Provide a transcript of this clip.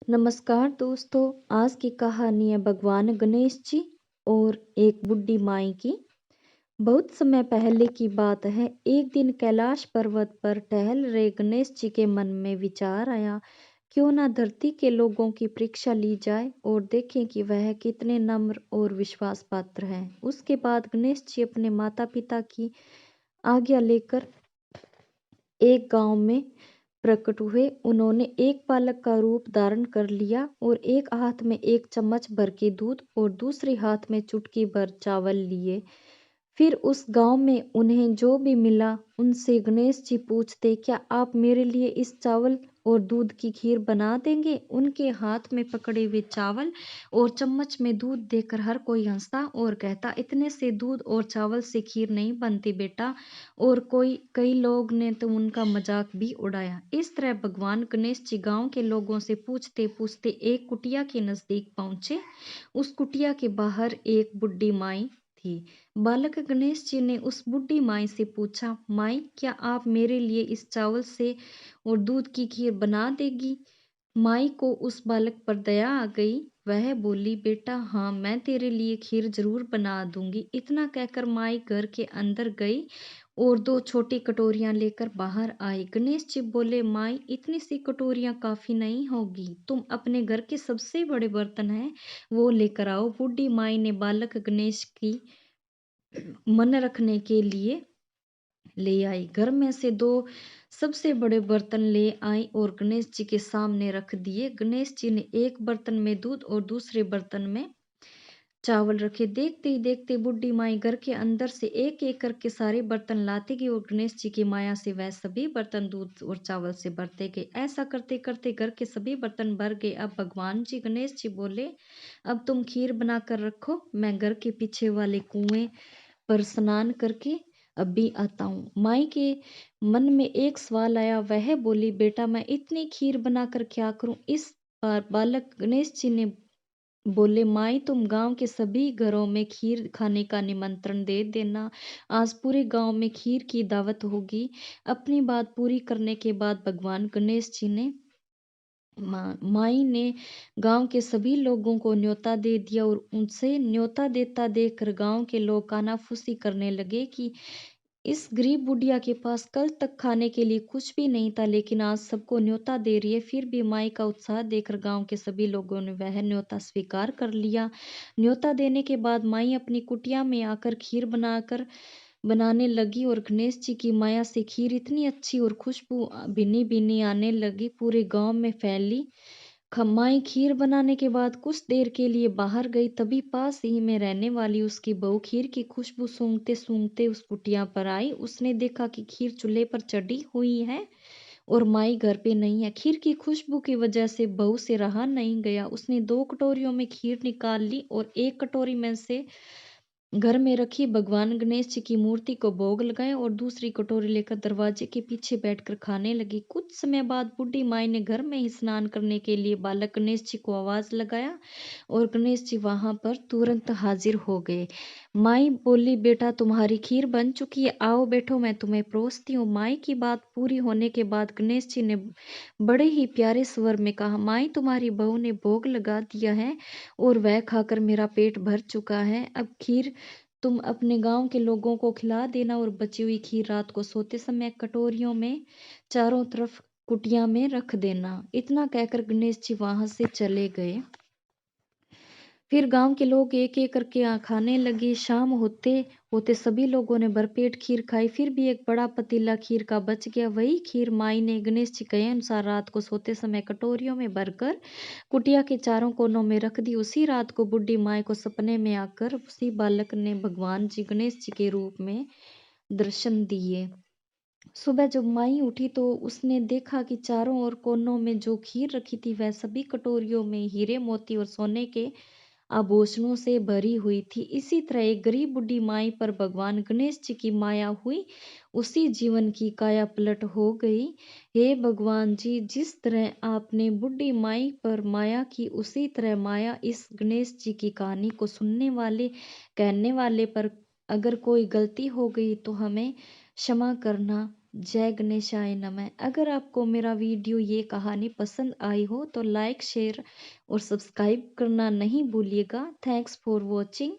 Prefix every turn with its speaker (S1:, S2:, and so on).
S1: नमस्कार दोस्तों। आज की कहानी है भगवान गणेश जी और एक बुड्ढी माई की। बहुत समय पहले की बात है। एक दिन कैलाश पर्वत पर टहल रहे गणेश जी के मन में विचार आया, क्यों ना धरती के लोगों की परीक्षा ली जाए और देखें कि वह कितने नम्र और विश्वास पात्र हैं। उसके बाद गणेश जी अपने माता पिता की आज्ञा लेकर एक गांव में प्रकट हुए। उन्होंने एक बालक का रूप धारण कर लिया और एक हाथ में एक चम्मच भर के दूध और दूसरे हाथ में चुटकी भर चावल लिए। फिर उस गांव में उन्हें जो भी मिला उनसे गणेश जी पूछते, क्या आप मेरे लिए इस चावल और दूध की खीर बना देंगे? उनके हाथ में पकड़े हुए चावल और चम्मच में दूध देखकर हर कोई हंसता और कहता, इतने से दूध और चावल से खीर नहीं बनती बेटा। और कई लोग ने तो उनका मजाक भी उड़ाया। इस तरह भगवान गणेश जी गांव के लोगों से पूछते पूछते एक कुटिया के नजदीक पहुंचे। उस कुटिया के बाहर एक बुड्ढी माई थी। बालक गणेश जी ने उस बुड्ढी माई से पूछा, माई क्या आप मेरे लिए इस चावल से और दूध की खीर बना देगी? माई को उस बालक पर दया आ गई। वह बोली, बेटा हाँ, मैं तेरे लिए खीर जरूर बना दूंगी। इतना कहकर माई घर के अंदर गई और दो छोटी कटोरियां लेकर बाहर आई। गणेश जी बोले, माई इतनी सी कटोरियां काफी नहीं होगी, तुम अपने घर के सबसे बड़े बर्तन हैं वो लेकर आओ। बूढ़ी माई ने बालक गणेश की मन रखने के लिए ले आई। घर में से दो सबसे बड़े बर्तन ले आई और गणेश जी के सामने रख दिए। गणेश जी ने एक बर्तन में दूध और दूसरे बर्तन में चावल रखे। देखते ही देखते बुड्ढी माई घर के अंदर से एक एक करके सारे बर्तन लाती गई और गणेश जी की माया से वह सभी बर्तन दूध और चावल से भरते गए। ऐसा करते करते घर के सभी बर्तन भर गए। अब भगवान जी गणेश जी बोले, अब तुम खीर बनाकर रखो, मैं घर के पीछे वाले कुएं पर स्नान करके अभी आता हूँ। माई के मन में एक सवाल आया। वह बोली, बेटा मैं इतनी खीर बनाकर क्या करूं? इस बार बालक गणेश जी ने बोले, माई तुम गांव के सभी घरों में खीर खाने का निमंत्रण दे देना। आज पूरे गांव में खीर की दावत होगी। अपनी बात पूरी करने के बाद भगवान गणेश जी ने माई ने गांव के सभी लोगों को न्योता दे दिया और उनसे न्योता देता देखकर गांव के लोग कानाफूसी करने लगे कि इस गरीब बुढ़िया के पास कल तक खाने के लिए कुछ भी नहीं था, लेकिन आज सबको न्योता दे रही है। फिर भी माई का उत्साह देखकर गांव के सभी लोगों ने वह न्योता स्वीकार कर लिया। न्योता देने के बाद माई अपनी कुटिया में आकर खीर बनाने लगी और गणेश जी की माया से खीर इतनी अच्छी और खुशबू भिनी भिनी आने लगी, पूरे गांव में फैली। खम्माई खीर बनाने के बाद कुछ देर के लिए बाहर गई। तभी पास ही में रहने वाली उसकी बहू खीर की खुशबू सूंघते सूंघते उस कुटिया पर आई। उसने देखा कि खीर चूल्हे पर चढ़ी हुई है और माई घर पे नहीं है। खीर की खुशबू की वजह से बहू से रहा नहीं गया। उसने दो कटोरियों में खीर निकाल ली और एक कटोरी में से घर में रखी भगवान गणेश जी की मूर्ति को भोग लगाया और दूसरी कटोरी लेकर दरवाजे के पीछे बैठकर खाने लगी। कुछ समय बाद बूढ़ी माई ने घर में ही स्नान करने के लिए बालक गणेश जी को आवाज लगाया और गणेश जी वहां पर तुरंत हाजिर हो गए। माई बोली, बेटा तुम्हारी खीर बन चुकी है, आओ बैठो, मैं तुम्हें परोसती हूँ। माई की बात पूरी होने के बाद गणेश जी ने बड़े ही प्यारे स्वर में कहा, माई तुम्हारी बहू ने भोग लगा दिया है और वह खाकर मेरा पेट भर चुका है। अब खीर तुम अपने गांव के लोगों को खिला देना और बची हुई खीर रात को सोते समय कटोरियों में चारों तरफ कुटिया में रख देना। इतना कहकर गणेश जी वहां से चले गए। फिर गांव के लोग एक एक करके खाने लगे। शाम होते होते सभी लोगों ने भरपेट खीर खाई। फिर भी एक बड़ा पतीला खीर का बच गया। वही खीर माई ने गणेश जी कहे अनुसार रात को सोते समय कटोरियों में भरकर कुटिया के चारों कोनों में रख दी। उसी रात को बुढ़ी माई को सपने में आकर उसी बालक ने भगवान जी गणेश जी के रूप में दर्शन दिए। सुबह जब माई उठी तो उसने देखा कि चारों ओर कोनों में जो खीर रखी थी वह सभी कटोरियों में हीरे मोती और सोने के आभूषणों से भरी हुई थी। इसी तरह एक गरीब बुढ़ी माई पर भगवान गणेश जी की माया हुई, उसी जीवन की काया पलट हो गई। हे भगवान जी, जिस तरह आपने बुढ़ी माई पर माया की, उसी तरह माया इस गणेश जी की कहानी को सुनने वाले कहने वाले पर अगर कोई गलती हो गई तो हमें क्षमा करना। जय गणेशाय नमः। अगर आपको मेरा वीडियो ये कहानी पसंद आई हो तो लाइक शेयर और सब्सक्राइब करना नहीं भूलिएगा। Thanks for watching.